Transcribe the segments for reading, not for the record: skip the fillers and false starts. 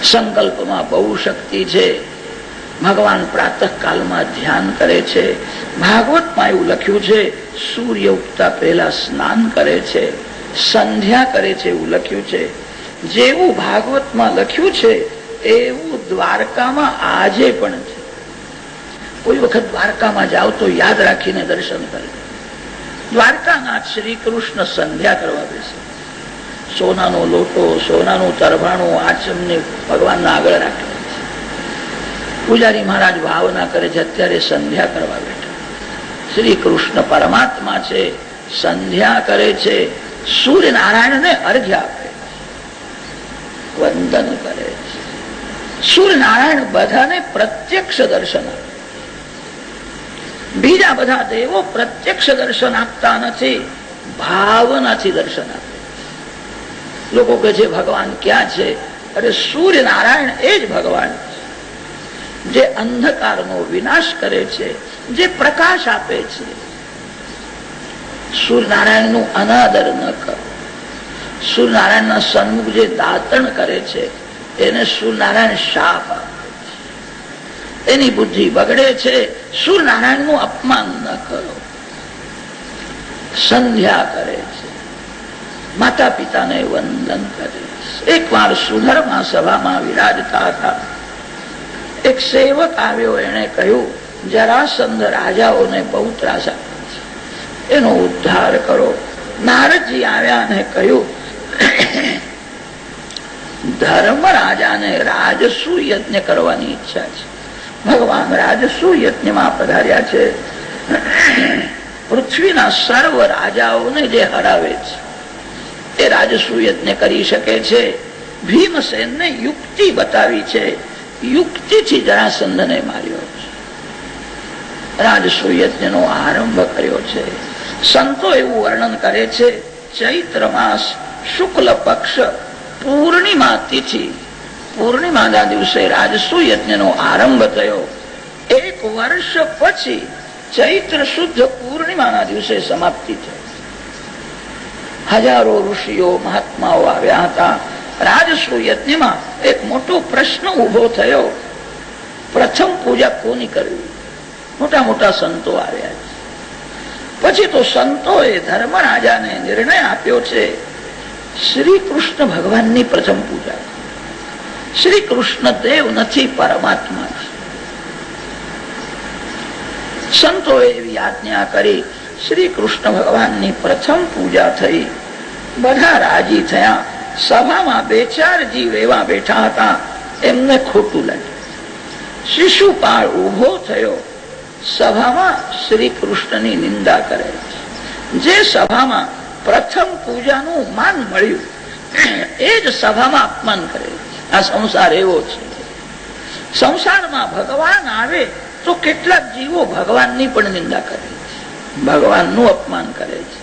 સંકલ્પમાં બહુ શક્તિ છે. ભગવાન પ્રાતઃ કાલમાં ધ્યાન કરે છે. ભાગવતમાં એવું લખ્યું છે સૂર્ય ઉગતા પહેલા સ્નાન કરે છે, સંધ્યા કરે છે એવું લખ્યું છે. જેવું ભાગવતમાં લખ્યું છે એવું દ્વારકામાં આજે પણ છે. કોઈ વખત દ્વારકામાં જાઓ તો યાદ રાખીને દર્શન કરે. દ્વારકાનાથ શ્રી કૃષ્ણ સંધ્યા કરવા બેસે. સોનાનો લોટો, સોનાનું તરભાણું આચમને ભગવાનના આગળ રાખે. પૂજારી મહારાજ ભાવના કરે છે અત્યારે સંધ્યા કરવા બેઠા. શ્રી કૃષ્ણ પરમાત્મા છે, સંધ્યા કરે છે. સૂર્યનારાયણને અર્ઘ્ય આપે, વંદન કરે છે. સૂર્યનારાયણ બધાને પ્રત્યક્ષ દર્શન આપે. બીજા બધા દેવો પ્રત્યક્ષ દર્શન આપતા નથી, ભાવનાથી દર્શન આપે. લોકો કહે છે ભગવાન ક્યાં છે? અરે સૂર્યનારાયણ એ જ ભગવાન છે, જે અંધકારનો વિનાશ કરે છે, જે પ્રકાશ આપે છે. સૂર્યનારાયણનું અનાદર ન કરો. સૂર્યનારાયણના સન્મુખ જે દાતણ કરે છે એને સૂર્યનારાયણ શાપ આપે છે. એની બુદ્ધિ બગડે છે. સૂર્યનારાયણનું અપમાન ન કરો. સંધ્યા કરે છે, માતા પિતાને વંદન કરે છે. એક વાર સુધર્મા સભામાં વિરાજતા હતા. એક સેવક આવ્યો, એને કહ્યું જરાસંધ રાજાઓને બહુ ત્રાસ આપે છે, એનો ઉદ્ધાર કરો. નારદજી આવ્યા અને કહ્યું ધર્મ રાજાને રાજસુ યજ્ઞ કરવાની ઈચ્છા છે. ભગવાન રાજસુ યજ્ઞમાં પધાર્યા છે. પૃથ્વીના સર્વ રાજાઓને જે હરાવે છે એ રાજસુ યજ્ઞ કરી શકે છે. ભીમસેનને યુક્તિ બતાવી છે, યુક્તિથી જરાસંધને માર્યો છે. રાજસુ યજ્ઞનો આરંભ કર્યો છે. સંતો એવું વર્ણન કરે છે ચૈત્ર માસ શુક્લ પક્ષ પૂર્ણિમા તિથિ, પૂર્ણિમાના દિવસે રાજસુ યજ્ઞનો આરંભ થયો. 1 વર્ષ પછી ચૈત્ર શુદ્ધ પૂર્ણિમાના દિવસે સમાપ્તિ થઈ. હજારો ઋષિઓ મહાત્માઓ આવ્યા હતા. રાજસુ યજ્ઞમાં એક મોટો પ્રશ્ન ઉભો થયો, પ્રથમ પૂજા કોની કરવી? મોટા મોટા સંતો આવ્યા છે. પછી તો સંતોએ ધર્મરાજાને નિર્ણય આપ્યો છે શ્રી કૃષ્ણ ભગવાનની પ્રથમ પૂજા. શ્રી કૃષ્ણ દેવ નથી, પરમાત્મા છે. સંતોએ એવી આજ્ઞા કરી. શ્રી કૃષ્ણ ભગવાનની પ્રથમ પૂજા થઈ. બધા રાજી થયા. સભામાં 2-4 જીવ એવા બેઠા હતા, એમને ખોટું લાગ્યું. શિશુપાળ ઉભો થયો, સભામાં શ્રી કૃષ્ણની નિંદા કરે છે. જે સભામાં પ્રથમ પૂજાનું માન મળ્યું એ જ સભામાં અપમાન કરે છે. આ સંસાર એવો છે. સંસારમાં ભગવાન આવે તો કેટલાક જીવો ભગવાનની પણ નિંદા કરે છે, ભગવાનનું અપમાન કરે છે.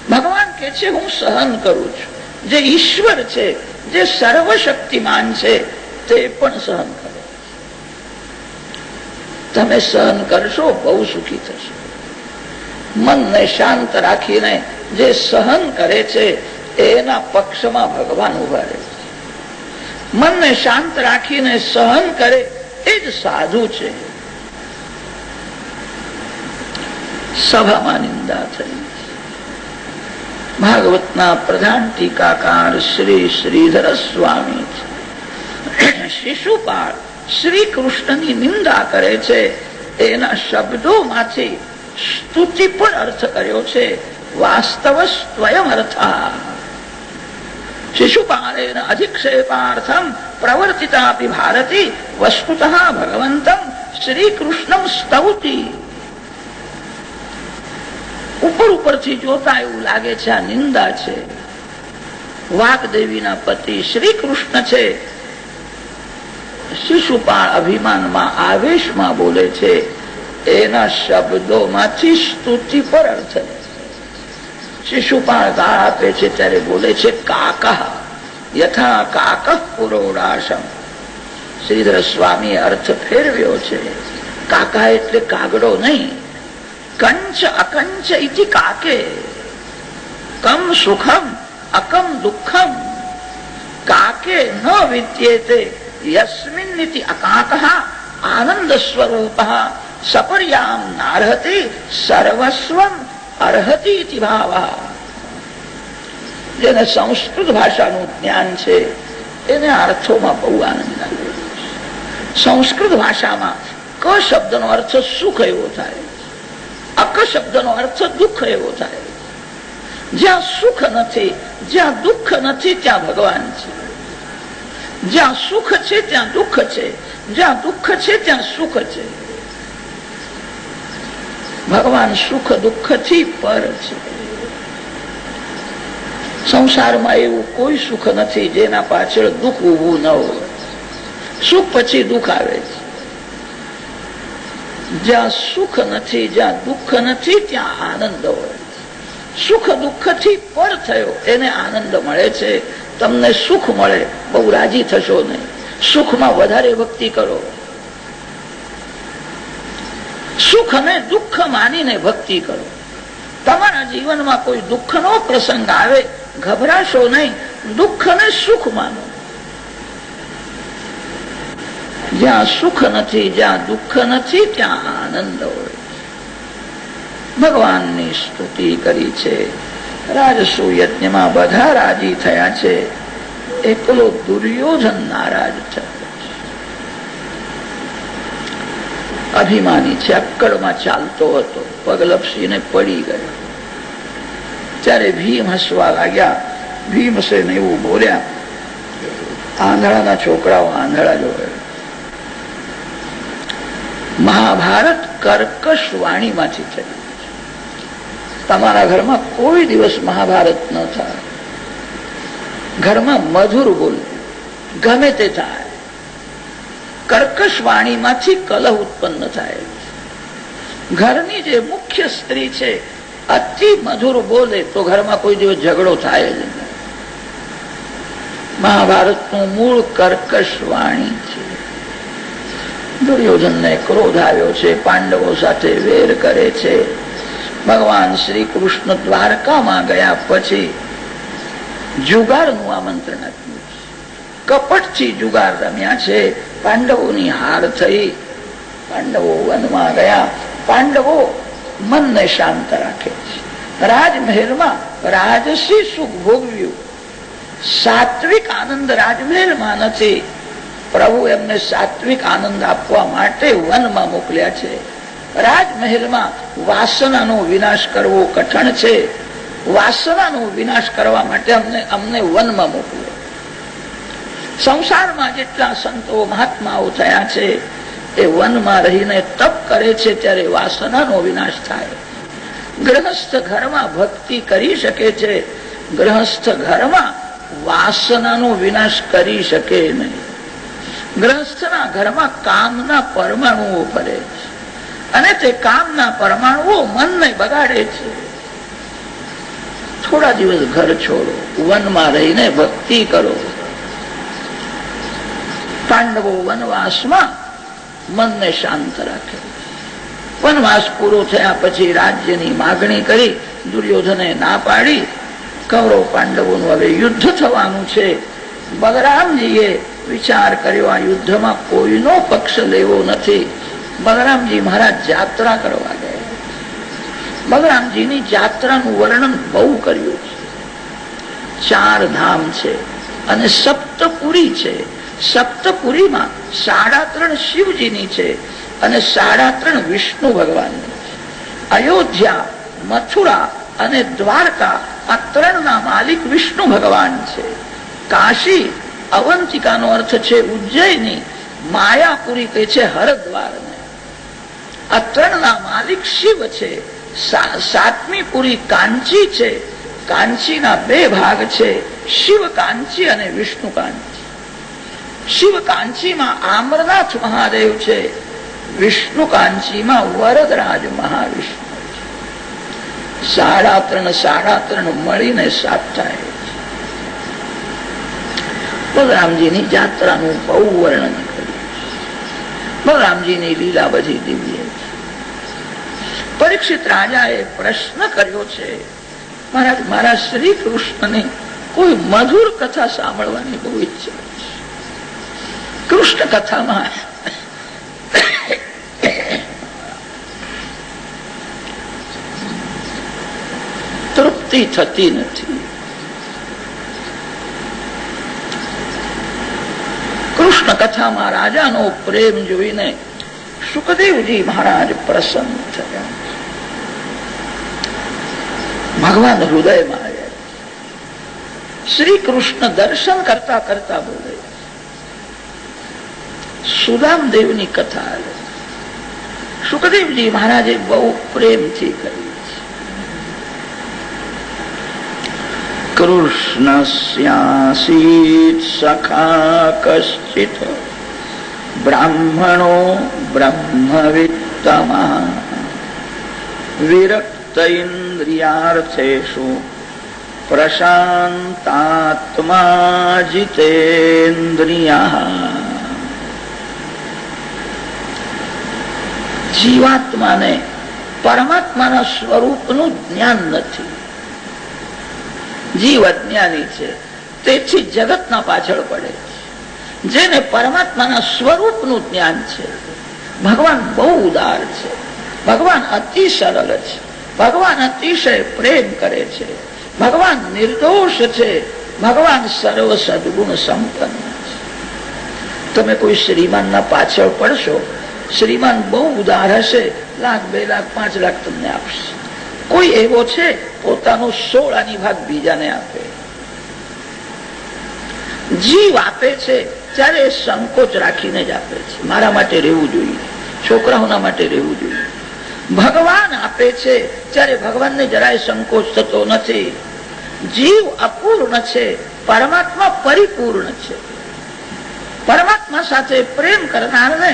ભગવાન કે છે હું સહન કરું છું. જે ઈશ્વર છે, જે સર્વશક્તિમાન છે, તે પણ સહન કરે. તમે સહન કરશો બહુ સુખી થશો. મનને શાંત રાખીને જે સહન કરે છે એના પક્ષમાં ભગવાન ઉભા રહે છે. મનને શાંત રાખીને સહન કરે એ જ સાધુ છે. સભામાં નિંદા થઈ. ભાગવતના પ્રધાન ટીકાકાર શ્રી શ્રીધર સ્વામી શિશુપાળ શ્રી કૃષ્ણની નિંદા કરે છે. એના શબ્દોમાંથી સ્તુતિ પણ અર્થ કર્યો છે. વાસ્તવ સ્વયં અર્થા શિશુપાળેન અધિક્ષેપાર્થમ પ્રવર્તિતાપી ભારતી વસ્તુતઃ ભગવંતમ શ્રી કૃષ્ણમ સ્તૌતી. ઉપરથી જોતા એવું લાગે છે આ નિંદા છે. વાગ્દેવીના પતિ શ્રી કૃષ્ણ છે. શિશુપાળ અભિમાનમાં આવેશમાં બોલે છે. એના શબ્દોમાંથી સ્તુતિ પર અર્થ. શિશુપાળ ગાળ આપે છે ત્યારે બોલે છે કાકઃ યથા કાકઃ પુરોડાશમ. શ્રીધર સ્વામીએ અર્થ ફેરવ્યો છે. કાકા એટલે કાગડો નહીં. કંચ અકંચ ઇતિ કાકે. કમ સુખમ અકમ દુઃખમ. કાકે ન વિદ્યેતે યસ્મિન્નિતિ અકાકઃ આનંદ સ્વરૂપ સપર્યામ નાર્હતિ સર્વસ્વમ અર્હતિ ઇતિ ભાવઃ. જેને સંસ્કૃત ભાષાનું જ્ઞાન છે એને અર્થોમાં બહુ આનંદ આવે. સંસ્કૃત ભાષામાં ક શબ્દનો અર્થ સુખ એવો થાય, અક શબ્દનો અર્થ દુઃખ એવો થાય. જ્યાં સુખ નથી, જ્યાં દુઃખ નથી, ત્યાં ભગવાન છે. જ્યાં સુખ છે ત્યાં દુઃખ છે, જ્યાં દુઃખ છે ત્યાં સુખ છે. ભગવાન સુખ દુઃખથી પર છે. સંસારમાં એવું કોઈ સુખ નથી જેના પાછળ દુઃખ ઉભું ન હોય. સુખ પછી દુઃખ આવે છે. જ્યાં સુખ નથી, જ્યાં દુઃખ નથી, ત્યાં આનંદ હોય. સુખ દુઃખથી પર થયો એને આનંદ મળે છે. તમને સુખ મળે બહુ રાજી થશો નહીં. સુખમાં વધારે ભક્તિ કરો. સુખ ને દુઃખ માનીને ભક્તિ કરો. તમારા જીવનમાં કોઈ દુઃખનો પ્રસંગ આવે ગભરાશો નહીં, દુઃખ ને સુખ માનો. જ્યાં સુખ નથી, જ્યાં દુઃખ નથી, ત્યાં આનંદ હોય. ભગવાનની સ્તુતિ કરી છે. રાજસુ યજ્ઞમાં બધા રાજી થયા છે, એકલો દુર્યોધન નારાજ થયો. અભિમાની છે, અક્કડમાં ચાલતો હતો, પગ લપસીને પડી ગયો. ત્યારે ભીમ હસવા લાગ્યા. ભીમસેન એવું બોલ્યા, આંધળાના છોકરાઓ આંધળા જોડે. મહાભારત કર્કશ વાણીમાંથી થઈ. તમારા ઘરમાં કોઈ દિવસ મહાભારત ન થાય. ઘરમાં મધુર બોલ, ગમે તે થાય. કર્કશ વાણીમાંથી કલહ ઉત્પન્ન થાય. ઘરની જે મુખ્ય સ્ત્રી છે અતિ મધુર બોલે તો ઘરમાં કોઈ દિવસ ઝઘડો થાય જ નહીં. મહાભારતનું મૂળ કર્કશ વાણી છે. દુર્યોધનને ક્રોધ આવ્યો છે, પાંડવો સાથે વેર કરે છે. ભગવાન શ્રી કૃષ્ણ દ્વારકામાં ગયા પછી જુગારનું આમંત્રણ આપ્યું. કપટથી જુગાર રમ્યા છે. પાંડવોની હાર થઈ. પાંડવો વનમાં ગયા. પાંડવો મનને શાંત રાખે છે. રાજમહેલમાં રાજસી સુખ ભોગવ્યું. સાત્વિક આનંદ રાજમહેલમાં નથી. પ્રભુ એમને સાત્વિક આનંદ આપવા માટે વનમાં મોકલ્યા છે. રાજમહેલમાં વાસનાનો વિનાશ કરવો કઠણ છે. વાસનાનો વિનાશ કરવા માટે અમને વનમાં મોકલ્યો. સંસારમાં જેટલા સંતો મહાત્માઓ થયા છે એ વનમાં રહીને તપ કરે છે, ત્યારે વાસનાનો વિનાશ થાય. ગ્રહસ્થ ઘરમાં ભક્તિ કરી શકે છે, ગ્રહસ્થ ઘરમાં વાસનાનો વિનાશ કરી શકે નહીં. ગ્રહસ્થના ઘરમાં કામના પરમાણુઓ ફરે છે અને તે કામના પરમાણુઓ મનને બગાડે છે. થોડા દિવસ ઘર છોડો, વનમાં રહીને ભક્તિ કરો. પાંડવો વનવાસમાં મનને શાંત રાખે. વનવાસ પૂરો થયા પછી રાજ્યની માગણી કરી. દુર્યોધને ના પાડી. કૌરવ પાંડવોનું હવે યુદ્ધ થવાનું છે. બલરામજીએ વિચાર કર્યો, આ યુદ્ધમાં કોઈનો પક્ષ લેવો નથી. બલરામજી મહારાજ યાત્રા કરવા ગયા. બલરામજીની યાત્રાનું વર્ણન બહુ કર્યું છે. 4 ધામ છે અને સપ્તપુરી છે. સપ્તપુરીમાં 3.5 શિવજીની છે અને 3.5 વિષ્ણુ ભગવાનની છે. અયોધ્યા, મથુરા અને દ્વારકા આ 3ના માલિક વિષ્ણુ ભગવાન છે. કાશી, અવંતિકાનો અર્થ છે ઉજ્જૈની, માયાપુરી કહે છે હરદ્વારને. આ 3ના માલિક શિવ છે. 7મી પુરી કાંચી છે. કાંચીના 2 ભાગ છે, શિવ કાંચી અને વિષ્ણુ કાંચી. શિવ કાંચીમાં આમરનાથ મહાદેવ છે. વિષ્ણુ કાંચીમાં વરદરાજ મહાવિષ્ણુ. 3.5 મળીને 7 થાય. બલરામજીની યાત્રાનું બહુ વર્ણન કર્યું. બલરામજીની લીલા બધી દિવ્ય છે. પરીક્ષિત રાજાએ પ્રશ્ન કર્યો છે, મહારાજ મારા શ્રી કૃષ્ણની કોઈ મધુર કથા સાંભળવાની બહુ ઈચ્છા છે. કૃષ્ણ કથામાં તૃપ્તિ થતી નથી. કૃષ્ણ કથામાં રાજાનો પ્રેમ જોઈને સુખદેવજી મહારાજ પ્રસન્ન થયા. ભગવાન હૃદયમાં આવ્યા. શ્રી કૃષ્ણ દર્શન કરતા કરતા બોલે, સુદામદેવની કથા આવે. સુખદેવજી મહારાજે બહુ પ્રેમથી કરી. કૃષ્ણસ્યાસીત સખા કશ્ચિત બ્રાહ્મણો બ્રહ્મવિત્તમઃ વિરક્ત ઇન્દ્રિયાર્થેષુ પ્રશાંતાત્મા જીતેન્દ્રિયઃ. જીવાત્માને પરમાત્માના સ્વરૂપનું જ્ઞાન નથી. જીવ અજ્ઞાની છે, તેથી જગતના પાછળ પડે છે. જેને પરમાત્માના સ્વરૂપનું જ્ઞાન છે, ભગવાન બહુ ઉદાર છે, ભગવાન અતિ સરળ છે, ભગવાન અતિશય પ્રેમ કરે છે, ભગવાન નિર્દોષ છે, ભગવાન સર્વ સદગુણ સંપન્ન છે. તમે કોઈ શ્રીમાનના પાછળ પડશો, શ્રીમાન બહુ ઉદાર હશે, 1,00,000, 2,00,000, 5,00,000 તમને આપશે. કોઈ એવો છે પોતાનો 16 ભાગ બીજાને આપે. જીવ આપે છે ત્યારે સંકોચ રાખીને જ આપે છે. મારા માટે રહેવું જોઈએ, છોકરાઓના માટે રહેવું જોઈએ. ભગવાન આપે છે ત્યારે ભગવાનને જરાય સંકોચ થતો નથી. જીવ અપૂર્ણ છે, પરમાત્મા પરિપૂર્ણ છે. પરમાત્મા સાથે પ્રેમ કરનારને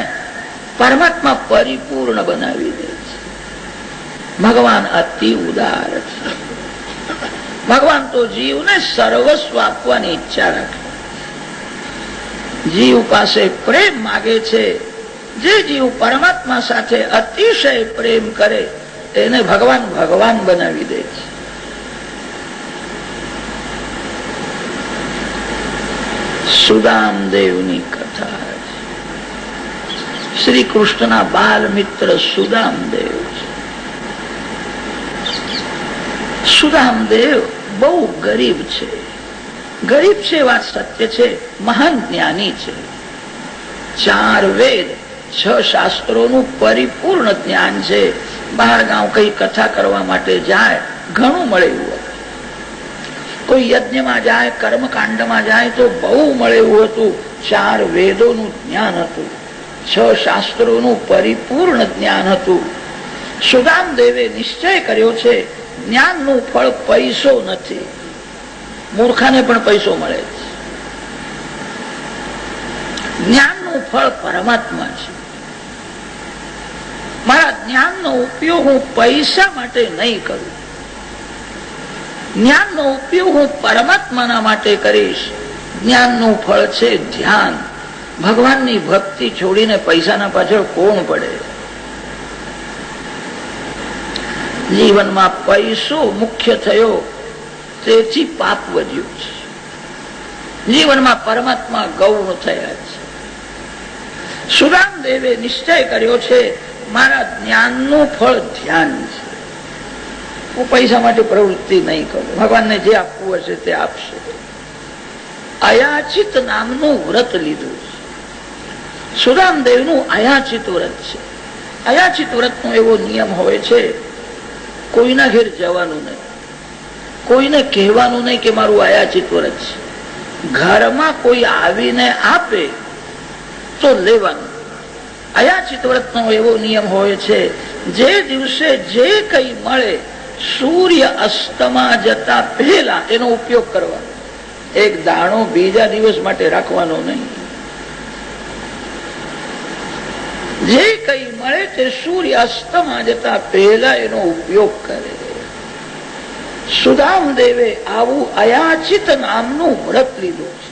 પરમાત્મા પરિપૂર્ણ બનાવી દે છે. ભગવાન અતિ ઉદાર છે. ભગવાન તો જીવને સર્વસ્વ આપવાની ઈચ્છા રાખે. જીવ પાસે પ્રેમ માગે છે. જે જીવ પરમાત્મા સાથે અતિશય પ્રેમ કરે એને ભગવાન ભગવાન બનાવી દે છે. સુદામદેવની કથા. શ્રી કૃષ્ણના બાલ મિત્ર સુદામદેવ છે. સુદામદેવ બહુ ગરીબ છે. ગરીબ છે વાત સત્ય છે, મહાન જ્ઞાની છે. 4 વેદ 6 શાસ્ત્રોનું પરિપૂર્ણ જ્ઞાન છે. બહાર ગામ કઈ કથા કરવા માટે જાય ઘણું મળે એવું હતું. કોઈ યજ્ઞમાં જાય, કર્મકાંડમાં જાય તો બહુ મળે એવું હતું. 4 વેદોનું જ્ઞાન હતું, 6 શાસ્ત્રોનું પરિપૂર્ણ જ્ઞાન હતું. સુદામદેવે નિશ્ચય કર્યો છે જ્ઞાનનું ફળ પૈસો નથી, મૂર્ખાને પણ પૈસો મળે છે. જ્ઞાનનું ફળ પરમાત્મા છે. મારા જ્ઞાનનો ઉપયોગ હું પૈસા માટે નહીં કરું. જ્ઞાનનો ઉપયોગ હું પરમાત્માના માટે કરીશ. જ્ઞાનનું ફળ છે ધ્યાન. ભગવાનની ભક્તિ છોડીને પૈસાના પાછળ કોણ પડે? જીવનમાં પૈસો મુખ્ય થયો તેથી પાપ વધ્યું છે. જીવનમાં પરમાત્મા ગૌણ થયા છે. સુદામદેવે નિશ્ચય કર્યો છે મારા જ્ઞાનનું ફળ ધ્યાન છે. હું પૈસા માટે પ્રવૃત્તિ નહીં કરું. ભગવાનને જે આપવું હશે તે આપશે. અયાચિત નામનું વ્રત લીધું છે. સુદામદેવનું અયાચિત વ્રત છે. અયાચિત વ્રતનો એવો નિયમ હોય છે, કોઈના ઘેર જવાનું નહીં, કોઈને કહેવાનું નહીં કે મારું અયાચિત વ્રત છે. ઘરમાં કોઈ આવીને આપે તો લેવાનું. અયાચિત વ્રતનો એવો નિયમ હોય છે, જે દિવસે જે કઈ મળે સૂર્ય અસ્તમાં જતા પહેલા એનો ઉપયોગ કરવાનો. એક દાણો બીજા દિવસ માટે રાખવાનો નહીં. જે કઈ મળે તે સૂર્ય અસ્તમાં જતા પહેલા એનો ઉપયોગ કરે. સુદામદેવે આવું અયાચિત નામનું વ્રત લીધું છે.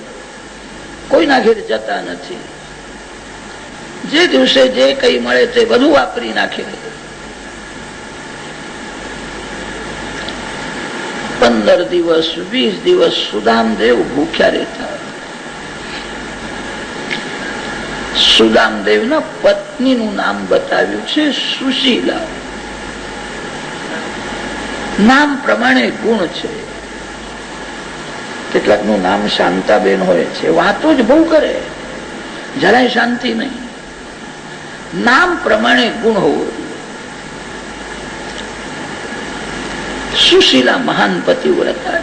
કોઈના ઘેર જતા નથી. જે દિવસે જે કઈ મળે તે બધું વાપરી નાખે. 15 દિવસ 20 દિવસ સુદામદેવ ભૂખ્યા રહેતા. સુદામદેવના પત્નીનું નામ બતાવ્યું છે સુશીલા. નામ પ્રમાણે ગુણ છે. કેટલાકનું નામ શાંતાબેન હોય છે, વાતો જ બહુ કરે, જરાય શાંતિ નહીં. નામ પ્રમાણે ગુણ હોવો. સુશીલા મહાન પતિવ્રતા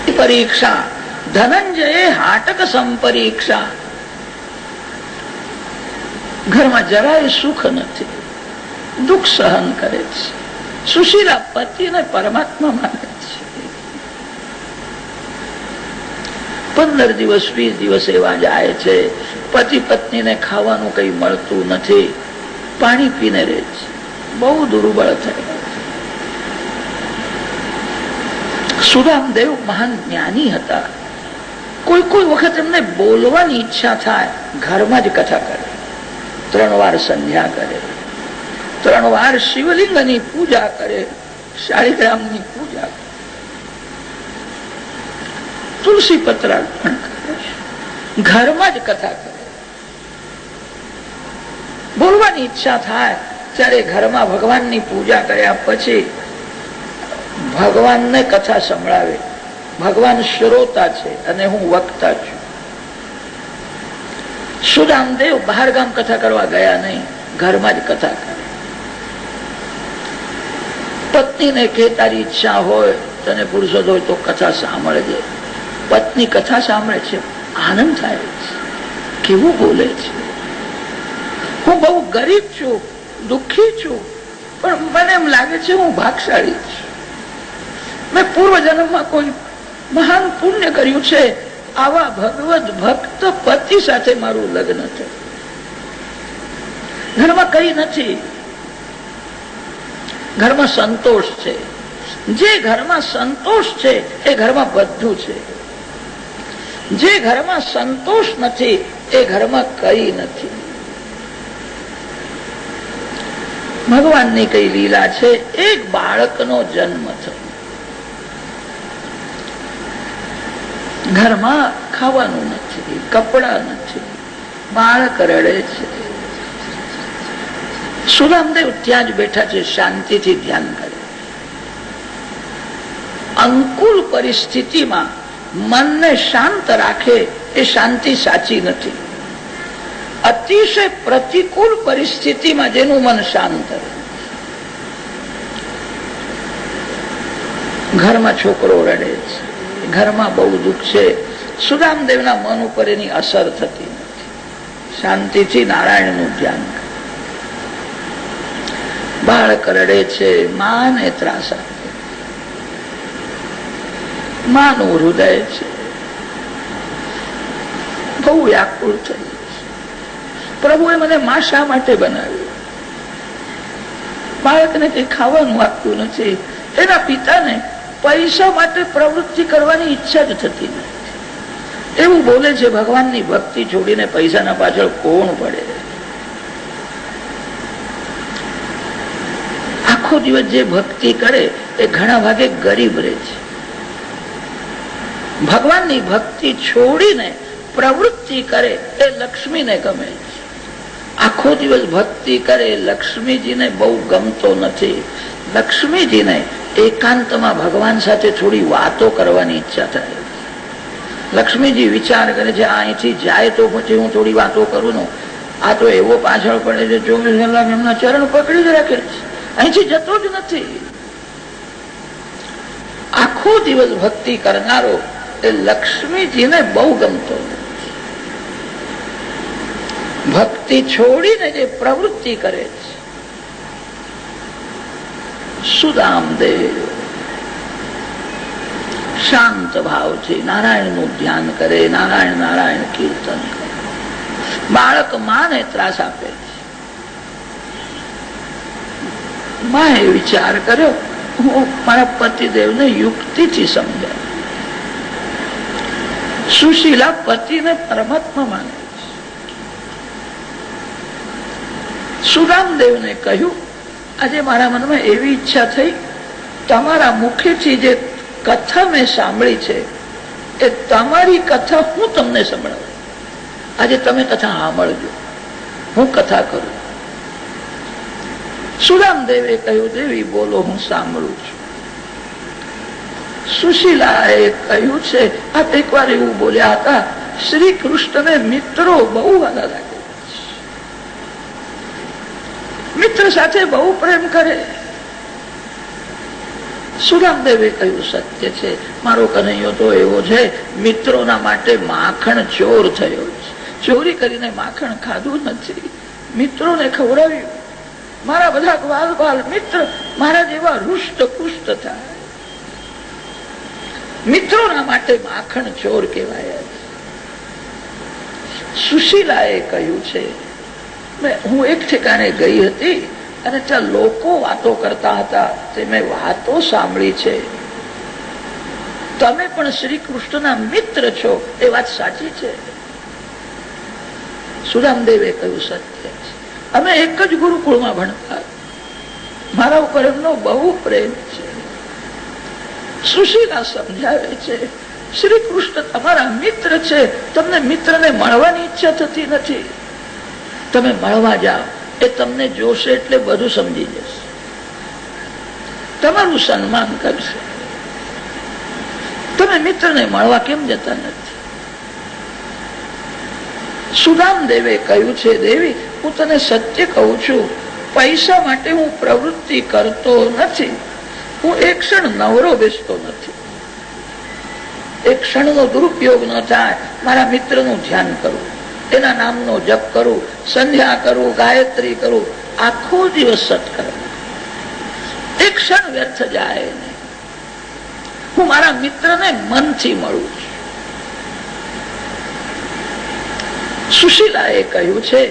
છે. પરીક્ષા ધનંજયે હાટક સંપરીક્ષા. ઘરમાં જરાય સુખ નથી, દુઃખ સહન કરે છે. સુશીલા પતિને પરમાત્મા માને છે. 15 દિવસ 20 દિવસ એવા જાય છે, પતિ પત્નીને ખાવાનું કઈ મળતું નથી, પાણી પીને રહે છે, બહુ દુર્બળ થયા. સુદામદેવ મહાન જ્ઞાની હતા. કોઈ વખત એમને બોલવાની ઈચ્છા થાય, ઘરમાં જ કથા કરે. 3 વાર સંધ્યા કરે, 3 વાર શિવલિંગની પૂજા કરે, શાળીગ્રામની પૂજા કરે, તુલસી પત્ર અર્પણ કરે, ઘરમાં જ કથા કરે. બોલવાની ઈચ્છા થાય ત્યારે ઘરમાં ભગવાનની પૂજા કર્યા પછી ભગવાનને કથા સંભળાવે. ભગવાન શ્રોતા છે અને હું વક્તા છું. સુદામદેવ બહાર ગામ કથા કરવા ગયા નહીં, ઘરમાં જ કથા કરે. પત્નીને કે તારી ઈચ્છા હોય, તને પુરુષોત્તમ હોય તો કથા સાંભળજે. પત્ની કથા સાંભળે છે, આનંદ થાય છે. કેવું બોલે છે, હું બહુ ગરીબ છું, દુઃખી છું, પણ મને એમ લાગે છે હું ભાગશાળી છું. મેં પૂર્વ જન્મમાં કોઈ મહાન પુણ્ય કર્યું છે, આવા ભગવત ભક્ત પતિ સાથે મારું લગ્ન થયું. ઘરમાં કઈ નથી, ઘરમાં સંતોષ છે. જે ઘરમાં સંતોષ છે એ ઘરમાં બધું છે. જે ઘરમાં સંતોષ નથી એ ઘરમાં કઈ નથી. ભગવાનની કઈ લીલા છે, એક બાળકનો જન્મ થયો. ઘરમાં ખાવાનું નથી, કપડા નથી, બાળક રડે છે. સુદામદેવ ત્યાં જ બેઠા છે, શાંતિથી ધ્યાન કરે. અનુકૂળ પરિસ્થિતિમાં મનને શાંત રાખે એ શાંતિ સાચી નથી. અતિશય પ્રતિકૂળ પરિસ્થિતિમાં જેનું મન શાંત રહે. ઘરમાં છોકરો રડે છે, ઘરમાં બહુ દુઃખ છે. સુદામદેવના મન ઉપર એની અસર થતી નથી. શાંતિથી નારાયણનું ધ્યાન કરે. બાળક રડે છે, માને ત્રાસ આપે. માનું હૃદય છે બહુ વ્યાકુળ થઈ. પ્રભુએ મને મા શા માટે બનાવ્યું? બાળકને કઈ ખાવાનું આપતું નથી. એના પિતાને પૈસા માટે પ્રવૃત્તિ કરવાની ઈચ્છા જ થતી નથી. એવું બોલે છે, ભગવાનની ભક્તિ છોડીને પૈસાના પાછળ કોણ પડે? આખો દિવસ જે ભક્તિ કરે એ ઘણા ભાગે ગરીબ રહે છે. ભગવાનની ભક્તિ છોડીને પ્રવૃત્તિ કરે એ લક્ષ્મીને ગમે છે. આખો દિવસ ભક્તિ કરે લક્ષ્મીજીને બહુ ગમતો નથી. લક્ષ્મીજીને એકાંતમાં ભગવાન સાથે થોડી વાતો કરવાની ઈચ્છા થાય. લક્ષ્મીજી વિચાર કરે છે, અહીંથી જાય તો પછી હું થોડી વાતો કરું. આ તો એવો પાછળ પડે છે, 24 કલાક એમના ચરણ પકડી જ રાખે છે, અહીંથી જતો જ નથી. આખો દિવસ ભક્તિ કરનારો એ લક્ષ્મીજીને બહુ ગમતો નથી. ભક્તિ છોડીને જે પ્રવૃત્તિ કરે છે. સુદામદેવ શાંત ભાવથી નારાયણનું ધ્યાન કરે, નારાયણ નારાયણ કીર્તન કરે. બાળક માને ત્રાસ આપે છે. માએ વિચાર કર્યો, હું મારા પતિદેવને યુક્તિથી સમજાય. સુશીલા પતિને પરમાત્મા માને છે. સુદામદેવને કહ્યું, આજે મારા મનમાં એવી ઈચ્છા થઈ, તમારા મુખેથી જે કથા મેં સાંભળી છે એ તમારી કથા હું તમને સંભળાવું. આજે તમે કથા સાંભળજો, હું કથા કરું. સુદામદેવે કહ્યું, દેવી બોલો, હું સાંભળું છું. સુશીલાએ કહ્યું છે, આપ એકવાર એવું બોલ્યા હતા, શ્રી કૃષ્ણને મિત્રો બહુ વાલા લાગે, મિત્ર સાથે બહુ પ્રેમ કરે. સુદામદેવે કહ્યું, સત્ય છે, મારો કનૈયો તો એવો છે, મિત્રોના માટે માખણ ચોર થયો છે. ચોરી કરીને માખણ ખાધું નથી, મિત્રોને ખવડાવ્યું. મારા બધા ગ્વાલ બાલ મિત્ર મારા જેવા રૂષ્ટ પુષ્ટ થાય. મિત્રોના માટે માખણ ચોર કહેવાય. સુશીલાએ કહ્યું છે, હું એક ઠેકાણે ગઈ હતી અને ત્યાં લોકો વાતો કરતા હતા, તે મેં વાતો સાંભળી છે. તમે પણ શ્રી કૃષ્ણના મિત્ર છો, એ વાત સાચી છે? સુદામદેવે કહ્યું, સત્ય છે. અમે એક જ ગુરુકુળમાં ભણતા, મારા ઉપર એમનો બહુ પ્રેમ છે. સુશીલા સમજાવે છે, શ્રી કૃષ્ણ તમારા મિત્ર છે, તમને મિત્રને મળવાની ઈચ્છા થતી નથી. તમે મળવા જાઓ, એ તમને જોશે એટલે બધું સમજી જશે, તમારું સન્માન કરશે. તમે મિત્રને મળવા કેમ જતા નથી? સુદામદેવે કહ્યું છે, દેવી હું તને સત્ય કહું છું, પૈસા માટે હું પ્રવૃત્તિ કરતો નથી. હું એક ક્ષણ નવરો બેસતો નથી. એક ક્ષણનો દુરુપયોગ ન થાય, મારા મિત્રનું ધ્યાન કરું, એના નામનો જપ કરું, સંધ્યા કરું, ગાયત્રી કરું, આખો દિવસ સત્કર્મ. એક ક્ષણ વ્યર્થ જાય નહીં. હું મારા મિત્રને મનથી મળું છું. સુશીલાએ કહ્યું છે,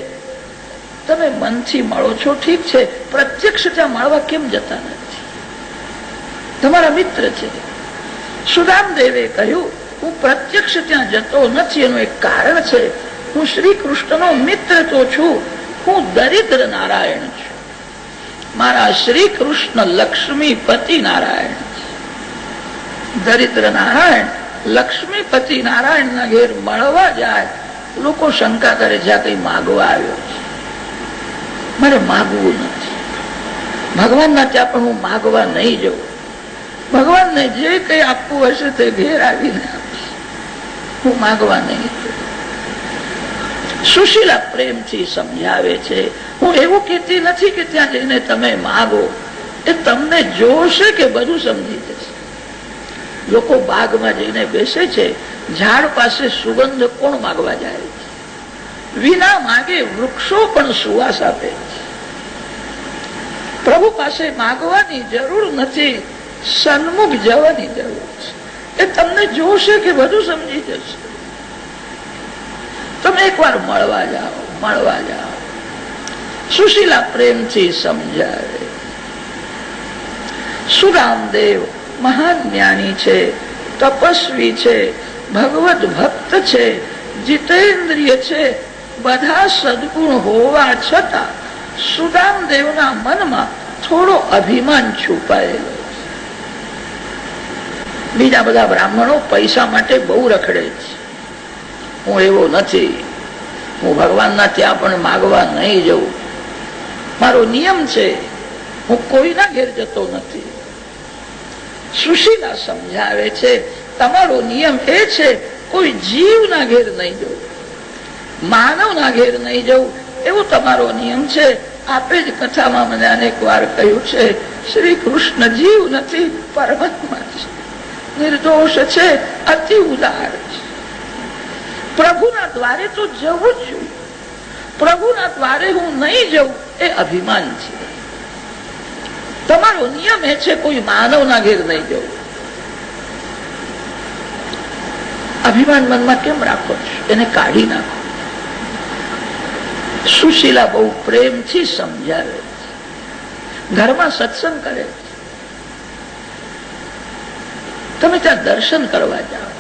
તમે મનથી મળો છો ઠીક છે, પ્રત્યક્ષ ત્યાં મળવા કેમ જતા નથી? તમારા મિત્ર છે. સુદામદેવે કહ્યું, હું પ્રત્યક્ષ ત્યાં જતો નથી, એનું એક કારણ છે. હું શ્રી કૃષ્ણનો મિત્ર તો છું, હું દરિદ્ર નારાયણ છું. મારા શ્રી કૃષ્ણ લક્ષ્મીપતિ નારાયણ છે. દરિદ્ર નારાયણ લક્ષ્મીપતિ નારાયણના ઘેર મળવા જાય, લોકો શંકા કરે છે, આ કઈ માગવા આવ્યો છે. મારે માગવું નથી. ભગવાનના ત્યાં પણ હું માગવા નહીં જઉં. ભગવાનને જે કઈ આપવું હશે તે ઘેર આવીને આપીશ, હું માગવા નહીં. સુશીલા પ્રેમથી સમજાવે છે, હું એવું કહેતી નથી કે ત્યાં જઈને તમે માગો. એ તમને જોશે કે બધું સમજી જશે. લોકો બાગમાં જઈને બેસે છે, ઝાડ પાસે સુગંધ કોણ માગવા જાય છે? વિના માગે વૃક્ષો પણ સુવાસ આપે છે. પ્રભુ પાસે માગવાની જરૂર નથી, સન્મુખ જવાની જરૂર છે. એ તમને જોશે કે બધું સમજી જશે. તમે એકવાર મળવા જાઓ, મળવા જાઓ. સુશીલા પ્રેમથી સમજાવે. સુદામદેવ મહાન જ્ઞાની છે, તપસ્વી છે, ભગવત ભક્ત છે, જીતેન્દ્રિય છે. બધા સદગુણ હોવા છતાં સુદામદેવના મનમાં થોડો અભિમાન છુપાયેલો છે. બીજા બધા બ્રાહ્મણો પૈસા માટે બહુ રખડે છે. હું એવો નથી. હું ભગવાનના ત્યાં પણ માગવા નહીં જઉં. મારો નિયમ છે, હું કોઈના ઘેર જતો નથી. સુશીલા સમજાવે છે, તમારો નિયમ એ છે, કોઈ જીવના ઘેર નહીં જવું, માનવના ઘેર નહીં જવું, એવો તમારો નિયમ છે. આપે જ કથામાં મને અનેક વાર કહ્યું છે, શ્રી કૃષ્ણ જીવ નથી, પરમાત્મા છે, નિર્દોષ છે, અતિ ઉદાર છે. પ્રભુના દ્વારે તો જવું જ જોઈએ. પ્રભુના દ્વારે હું નહીં જઉં એ અભિમાન છે. તમારો નિયમ એ છે, કોઈ માનવના ઘેર નહીં જવું. અભિમાન મનમાં કેમ રાખો છો? એને કાઢી નાખો. સુશીલા બહુ પ્રેમથી સમજાવે છે. ઘરમાં સત્સંગ કરે છે. તમે ત્યાં દર્શન કરવા જાઓ,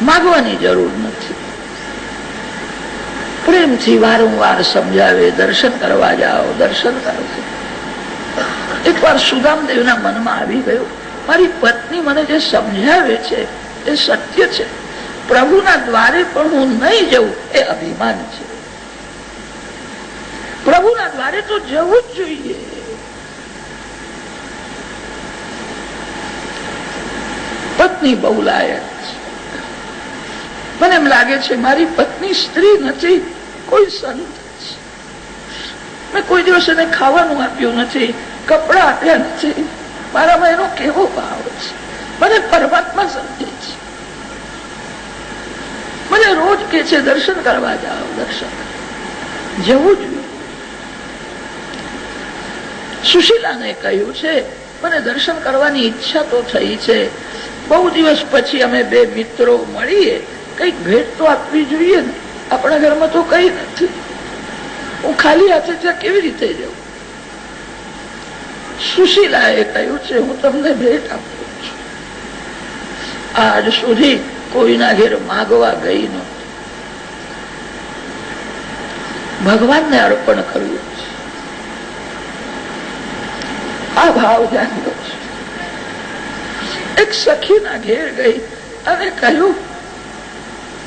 માગવાની જરૂર નથી. પ્રેમથી વારંવાર સમજાવે, દર્શન કરવા જાઓ, દર્શન કરો. એકવાર સુદામદેવના મનમાં આવી ગયું, મારી પત્ની મને જે સમજાવે છે એ સત્ય છે, પ્રભુના દ્વારે પણ હું નહીં જઉં એ અભિમાન છે. પ્રભુના દ્વારે તો જવું જ જોઈએ. પત્ની બહુ લાયક છે. મને એમ લાગે છે મારી પત્ની સ્ત્રી નથી, કોઈ સંત છે. મેં કોઈ દિવસ એને ખાવાનું આપ્યું નથી, કપડા આપ્યા નથી. મારામાં એનો કેવો ભાવ છે. મને પરમાત્મા સમજે છે. મને રોજ કે છે દર્શન કરવા જાઓ, દર્શન જવું જોઈએ. સુશીલાને કહ્યું છે મને દર્શન કરવાની ઈચ્છા તો થઈ છે. બહુ દિવસ પછી અમે બે મિત્રો મળીએ, કઈક ભેટ તો આપવી જોઈએ ને. આપણા ઘરમાં તો કઈ નથી. હું ખાલી હાથે ત્યાં કેવી રીતે જાઉં? સુશીલાએ કહ્યું છે હું તમને ભેટ આપું છું. આજ સુધી કોઈના ઘેર માગવા ગઈ નહોતી. ભગવાનને અર્પણ કરવું છે. આ ભાવ જાણ્યો છે. એક સખીના ઘેર ગઈ અને કહ્યું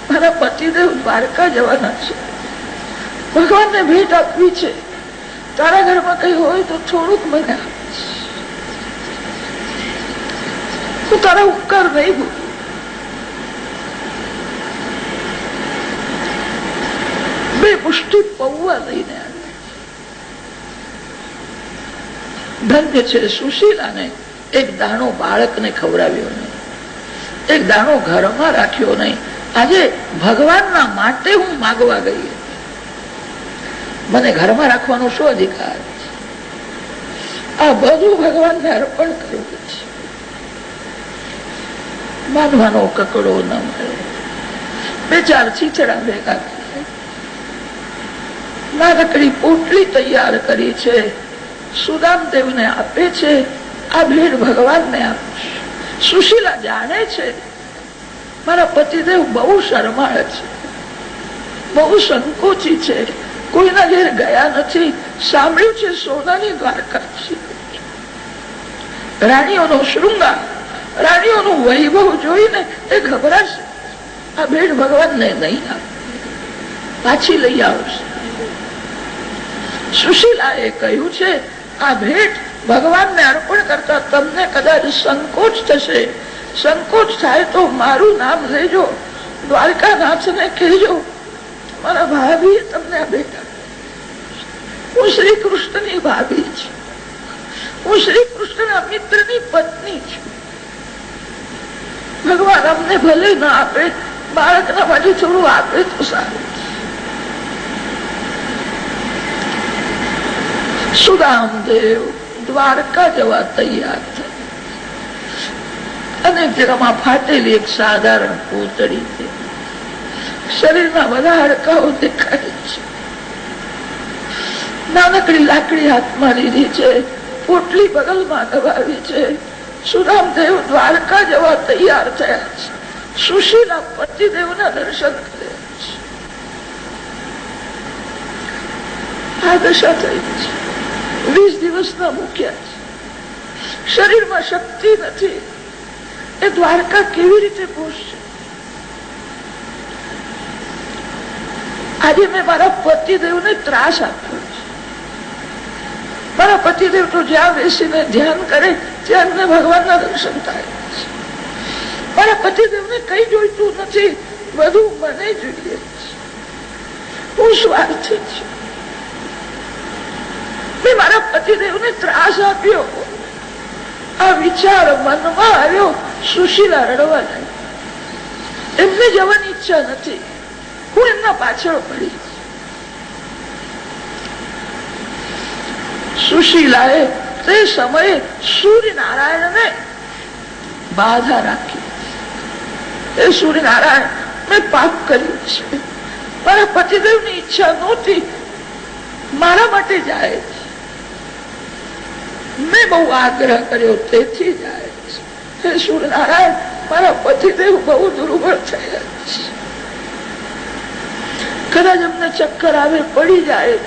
મારા પતિદેવ દ્વારકા જવાના છે, ભગવાનને ભેટ આપવી છે. તારા ઘરમાં કઈ હોય તો થોડુંક મને આપ. હું તારા ઉપકાર નહીં ભૂલું. બે પુષ્ટિ પૌવા લઈને આવ્યા. ધન્ય છે સુશીલાને એક દાણો બાળકને ખવડાવ્યો નહીં, એક દાણો ઘરમાં રાખ્યો નહીં. આજે ભગવાનના માટે હું માગવા ગઈ. મને ઘરમાં રાખવાનો શું અધિકાર છે? આ બધું ભગવાનને અર્પણ કરવું છે. માનવાનો કકડો ન મળે. બે ચાર ચીચડા ભેગા કરે, નાનકડી પોટલી તૈયાર કરી છે, સુદામદેવને આપે છે. આ ભેટ ભગવાનને આપશે. સુશીલા જાણે છે મારા પતિદેવ બહુ શરમાળ છે, બહુ સંકોચી છે, કોઈના ઘેર ગયા નથી. સાંભળ્યું છે સોનાની દ્વારકા છે. રાણીઓનો શૃંગાર, રાણીઓનું વૈભવ જોઈને એ ગભરાશે. આ ભેટ ભગવાનને નહીં આપે, પાછી લઈ આવશે. સુશીલાએ કહ્યું છે આ ભેટ ભગવાનને અર્પણ કરતા તમને કદાચ સંકોચ થશે. સંકોચ થાય તો મારું નામ લેજો, દ્વારકાનાથને કહેજો મારા ભાભીએ તમને આ ભેટ આપી. હું શ્રી કૃષ્ણની ભાભી છું, હું શ્રી કૃષ્ણના મિત્રની પત્ની છું. ભગવાન અમને ભલે ના આપે, બાળકના માટે થોડું આપે તો સારું. સુદામદેવ દ્વારકા જવા તૈયાર થયા અને તેમાં ફાટેલી એક સાધારણ પૂતળી છે. શરીરના બધા હાડકાઓ દેખાય છે. નાનકડી લાકડી હાથમાં લીધી છે, પોટલી બગલમાં દબાવી છે. સુદામદેવ દ્વારકા જવા તૈયાર થયા છે. સુશીલા પતિદેવના દર્શન કરે છે. આ દશા થઈ છે. 20 દિવસના મૂક્યા છે. શરીરમાં શક્તિ નથી. એ દ્વારકા કેવી રીતે પહોંચશે? આજે મેં મારા પતિદેવને ત્રાસ આપ્યો છે. મારા પતિદેવ તો જ્યાં બેસીને ધ્યાન કરે ત્યાં એમને ભગવાનના દર્શન થાય છે. મારા પતિદેવને કઈ જોઈતું નથી, બધું મને જોઈએ છે. હું સ્વાર્થી છું. મેં મારા પતિદેવને ત્રાસ આપ્યો. આ વિચાર મનમાં આવ્યો. સુશીલા રડવા લાગી. એમને જવાની ઈચ્છા નથી. હું એમના પાછળ પડી. સુશીલાએ તે સમયે સૂર્યનારાયણને બાધા રાખી. એ સૂર્યનારાયણ મેં પાપ કર્યું છે, મારા પતિદેવની ઈચ્છા નહોતી, મારા માટે જાય છે. મેં બહુ આગ્રહ કર્યો તેથી જાય છે. હે સૂર્યનારાયણ, મારા પતિદેવ બહુ દુર્બળ થયા છે. કદાચ અમને ચક્કર આવે, પડી જાય.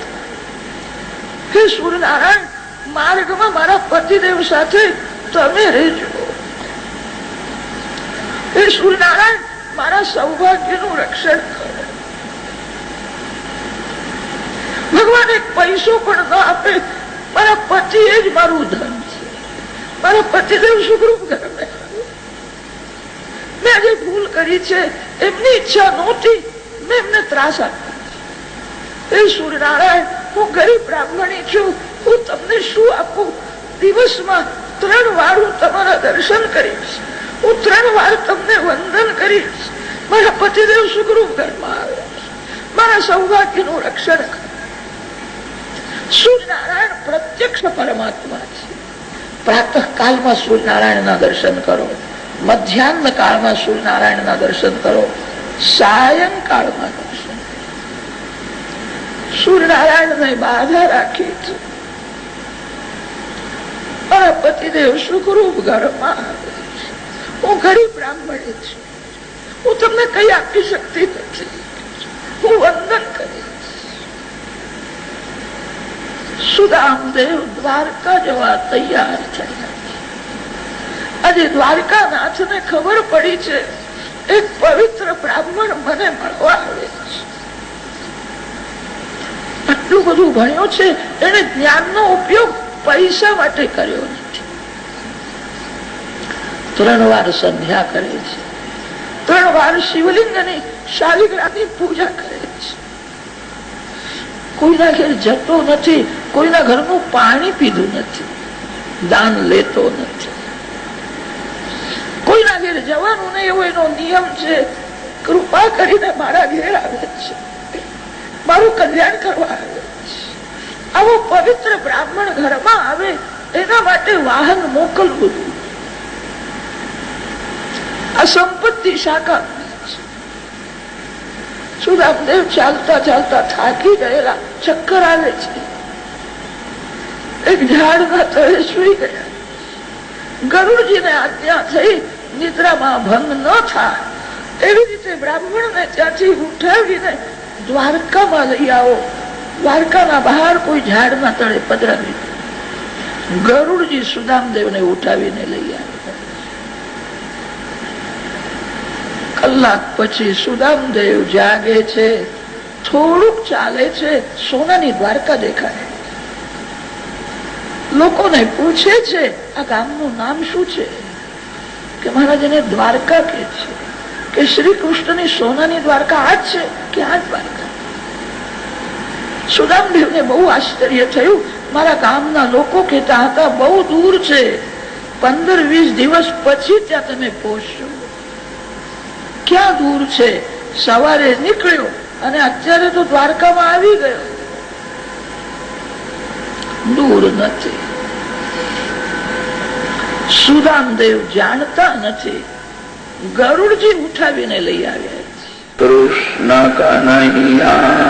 હે સૂર્યનારાયણ, માર્ગમાં મારા પતિદેવ સાથે તમે રહેજો. હે સૂર્યનારાયણ, મારા સૌભાગ્યનું રક્ષણ કરો. ભગવાન એક પૈસો પણ ન આપે, મારા પતિ એ જ મારું ધન છે. મારા પતિદેવ સુખરૂપ ઘરમાં મેં જે ભૂલ કરી છે, એમની ઈચ્છા નહોતી, મેં એમને ત્રાસ આપ્યો. એ સૂર્યનારાયણ, હું ગરીબ બ્રાહ્મણી છું, હું તમને શું આપું? દિવસમાં 3 વાર હું તમારા દર્શન કરીશ, હું 3 વાર તમને વંદન કરીશ. મારા પતિદેવ સુખરૂપ ઘરમાં આવે, મારા સૌભાગ્યનું રક્ષણ કરે. સૂર્યનારાયણ પ્રત્યક્ષ પરમાત્મા છે. પ્રાતઃ કાળમાં સૂર્યનારાયણના દર્શન કરો, મધ્યાહન કાળમાં સૂર્યનારાયણના દર્શન કરો, સાયંકાળમાં દર્શન. સૂર્યનારાયણને બાધા રાખી છે. મારા પતિદેવ સુખરૂપ ઘરમાં આવે છે. હું ગરીબ બ્રાહ્મણી છું, હું તમને કઈ આપી શકતી નથી, હું વંદન કરીશ. સુદામદેવ દ્વારકા જવા તૈયાર થયા. આજે દ્વારકાનાથને ખબર પડી છે, એક પવિત્ર બ્રાહ્મણ મને મળવા આવે છે. આટલું બધું ભણ્યો છે, એને જ્ઞાનનો ઉપયોગ પૈસા માટે કર્યો નથી. 3 વાર સંધ્યા કરે છે, 3 વાર શિવલિંગની શાલિગ્રામની પૂજા કરે છે. કોઈના ઘેર જતો નથી, કોઈના ઘરનું પાણી પીધું નથી, દાન લેતો નથી. કોઈના ઘેર જવાનું નહીં એવો એનો નિયમ છે. કૃપા કરીને મારા ઘેર આવે છે, મારું કલ્યાણ કરવા આવે છે. આવો પવિત્ર બ્રાહ્મણ ઘરમાં આવે, એના માટે વાહન મોકલવું. આ સંપત્તિ શાખા. સુદામદેવ ચાલતા ચાલતા થાકી ગયેલા, ચક્કર આવે છે. એક ઝાડના તળે સુઈ ગયા. ગરુડજીને આજ્ઞા થઈ, નિદ્રામાં ભંગ ન થાય એવી રીતે બ્રાહ્મણને ત્યાંથી ઉઠાવીને દ્વારકામાં લઈ આવો. દ્વારકાના બહાર કોઈ ઝાડના તળે પધરાવી. ગરુડજી સુદામદેવને ઉઠાવીને લઈ આવ્યા. કલાક પછી સુદામદેવ જાગે છે, થોડુંક ચાલે છે, સોનાની દ્વારકા દેખાય. લોકોને પૂછે છે, આ ગામનું નામ શું છે? કે મહારાજ એને દ્વારકા કે છે. કે શ્રી કૃષ્ણની સોનાની દ્વારકા આ જ છે કે આ દ્વારકા? સુદામદેવને બહુ આશ્ચર્ય થયું. મારા ગામના લોકો કહેતા હતા બહુ દૂર છે, 15-20 દિવસ પછી ત્યાં તમે પહોંચશો. ક્યાં દૂર છે? સવારે નીકળ્યો અને અત્યારે તો દ્વારકામાં આવી ગયો. દૂર નથી. સુદામદેવ જાણતા નથી, ગરુડજી ઉઠાવીને લઈ આવ્યા. કૃષ્ણ કનૈયા